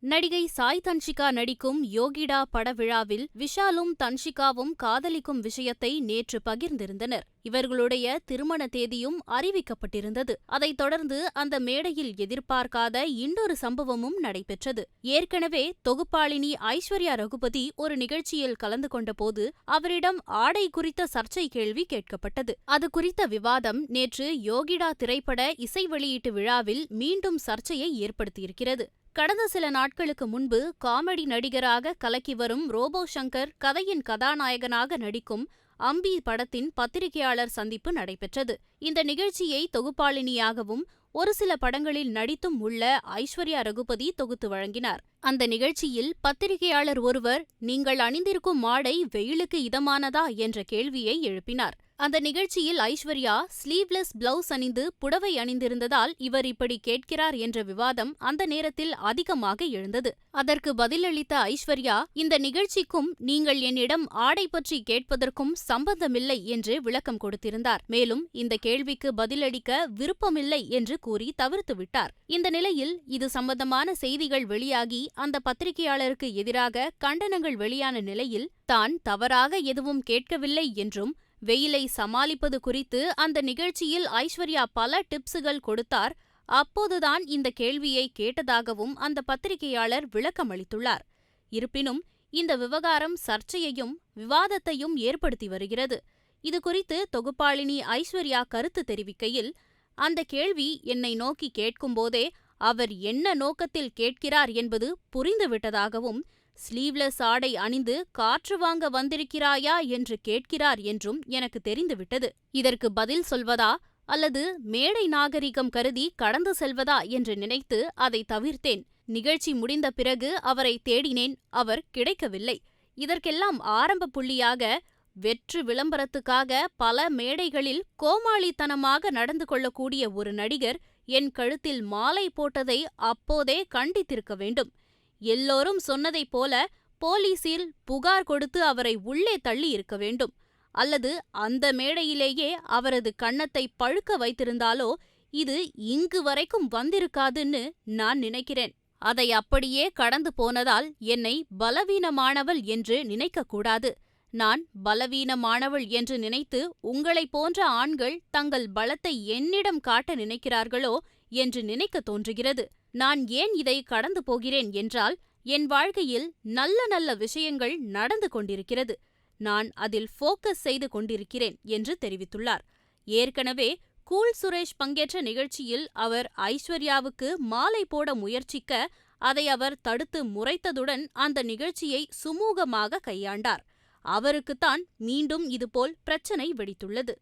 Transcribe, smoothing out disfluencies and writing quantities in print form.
நடிகை சாய் தன்ஷிகா நடிக்கும் யோகிடா பட விழாவில் விஷாலும் தன்ஷிகாவும் காதலிக்கும் விஷயத்தை நேற்று பகிர்ந்திருந்தனர். இவர்களுடைய திருமண தேதியும் அறிவிக்கப்பட்டிருந்தது. அதைத் தொடர்ந்து அந்த மேடையில் எதிர்பார்க்காத இன்னொரு சம்பவமும் நடைபெற்றது. ஏற்கனவே தொகுப்பாளினி ஐஸ்வர்யா ரகுபதி ஒரு நிகழ்ச்சியில் கலந்து கொண்டபோது அவரிடம் ஆடை குறித்த சர்ச்சை கேள்வி கேட்கப்பட்டது. அது குறித்த விவாதம் நேற்று யோகிடா திரைப்பட இசை வெளியீட்டு விழாவில் மீண்டும் சர்ச்சையை ஏற்படுத்தியிருக்கிறது. கடந்த சில நாட்களுக்கு முன்பு காமெடி நடிகராக கலக்கி வரும் ரோபோ சங்கர் கதையின் கதாநாயகனாக நடிக்கும் அம்பி படத்தின் பத்திரிகையாளர் சந்திப்பு நடைபெற்றது. இந்த நிகழ்ச்சியை தொகுப்பாளினியாகவும் ஒரு சில படங்களில் நடித்தும் உள்ள ஐஸ்வர்யா ரகுபதி தொகுத்து வழங்கினார். அந்த நிகழ்ச்சியில் பத்திரிகையாளர் ஒருவர், நீங்கள் அணிந்திருக்கும் ஆடை வெயிலுக்கு இதமானதா என்ற கேள்வியை எழுப்பினார். அந்த நிகழ்ச்சியில் ஐஸ்வர்யா ஸ்லீவ்லெஸ் பிளவுஸ் அணிந்து புடவை அணிந்திருந்ததால் இவர் இப்படி கேட்கிறார் என்ற விவாதம் அந்த நேரத்தில் அதிகமாக எழுந்தது. அதற்கு பதிலளித்த ஐஸ்வர்யா, இந்த நிகழ்ச்சிக்கும் நீங்கள் என்னிடம் ஆடை பற்றி கேட்பதற்கும் சம்பந்தமில்லை என்று விளக்கம் கொடுத்திருந்தார். மேலும் இந்த கேள்விக்கு பதிலளிக்க விருப்பமில்லை என்று கூறி தவிர்த்துவிட்டார். இந்த நிலையில் இது சம்பந்தமான செய்திகள் வெளியாகி அந்த பத்திரிகையாளருக்கு எதிராக கண்டனங்கள் வெளியான நிலையில் தான் தவறாக எதுவும் கேட்கவில்லை என்றும் வெயிலை சமாளிப்பது குறித்து அந்த நிகழ்ச்சியில் ஐஸ்வர்யா பல டிப்ஸுகள் கொடுத்தார். அப்போதுதான் இந்த கேள்வியை கேட்டதாகவும் அந்த பத்திரிகையாளர் விளக்கமளித்துள்ளார். இருப்பினும் இந்த விவகாரம் சர்ச்சையையும் விவாதத்தையும் ஏற்படுத்தி வருகிறது. இதுகுறித்து தொகுப்பாளினி ஐஸ்வர்யா கருத்து தெரிவிக்கையில், அந்த கேள்வி என்னை நோக்கி கேட்கும்போதே அவர் என்ன நோக்கத்தில் கேட்கிறார் என்பது புரிந்துவிட்டதாகவும், ஸ்லீவ்லெஸ் ஆடை அணிந்து காற்று வாங்க வந்திருக்கிறாயா என்று கேட்கிறார் என்றும் எனக்கு தெரிந்துவிட்டது. இதற்கு பதில் சொல்வதா அல்லது மேடை நாகரிகம் கருதி கடந்து செல்வதா என்று நினைத்து அதை தவிர்த்தேன். நிகழ்ச்சி முடிந்த பிறகு அவரை தேடினேன். அவர் கிடைக்கவில்லை. இதற்கெல்லாம் ஆரம்ப புள்ளியாக வெற்று விளம்பரத்துக்காக பல மேடைகளில் கோமாளித்தனமாக நடந்து கொள்ளக்கூடிய ஒரு நடிகர் என் கழுத்தில் மாலை போட்டதை அப்போதே கண்டித்திருக்க வேண்டும். எல்லோரும் சொன்னதைப் போல போலீசில் புகார் கொடுத்து அவரை உள்ளே தள்ளி இருக்க வேண்டும். அல்லது அந்த மேடையிலேயே அவரது கன்னத்தை பழுக்க வைத்திருந்தாலோ இது இங்கு வரைக்கும் வந்திருக்காதுன்னு நான் நினைக்கிறேன். அதை அப்படியே கடந்து போனதால் என்னை பலவீனமானவள் என்று நினைக்கக்கூடாது. நான் பலவீனமானவள் என்று நினைத்து உங்களைப் போன்ற ஆண்கள் தங்கள் பலத்தை என்னிடம் காட்ட நினைக்கிறார்களோ என்று நினைக்க தோன்றுகிறது. நான் ஏன் இதை கடந்து போகிறேன் என்றால், என் வாழ்க்கையில் நல்ல நல்ல விஷயங்கள் நடந்து கொண்டிருக்கிறது. நான் அதில் ஃபோக்கஸ் செய்து கொண்டிருக்கிறேன் என்று தெரிவித்துள்ளார். ஏற்கனவே கூல் சுரேஷ் பங்கேற்ற நிகழ்ச்சியில் அவர் ஐஸ்வர்யாவுக்கு மாலை போட முயற்சிக்க அதை அவர் தடுத்து முறைத்ததுடன் அந்த நிகழ்ச்சியை சுமூகமாக கையாண்டார். அவருக்குத்தான் மீண்டும் இதுபோல் பிரச்சனை வெடித்துள்ளது.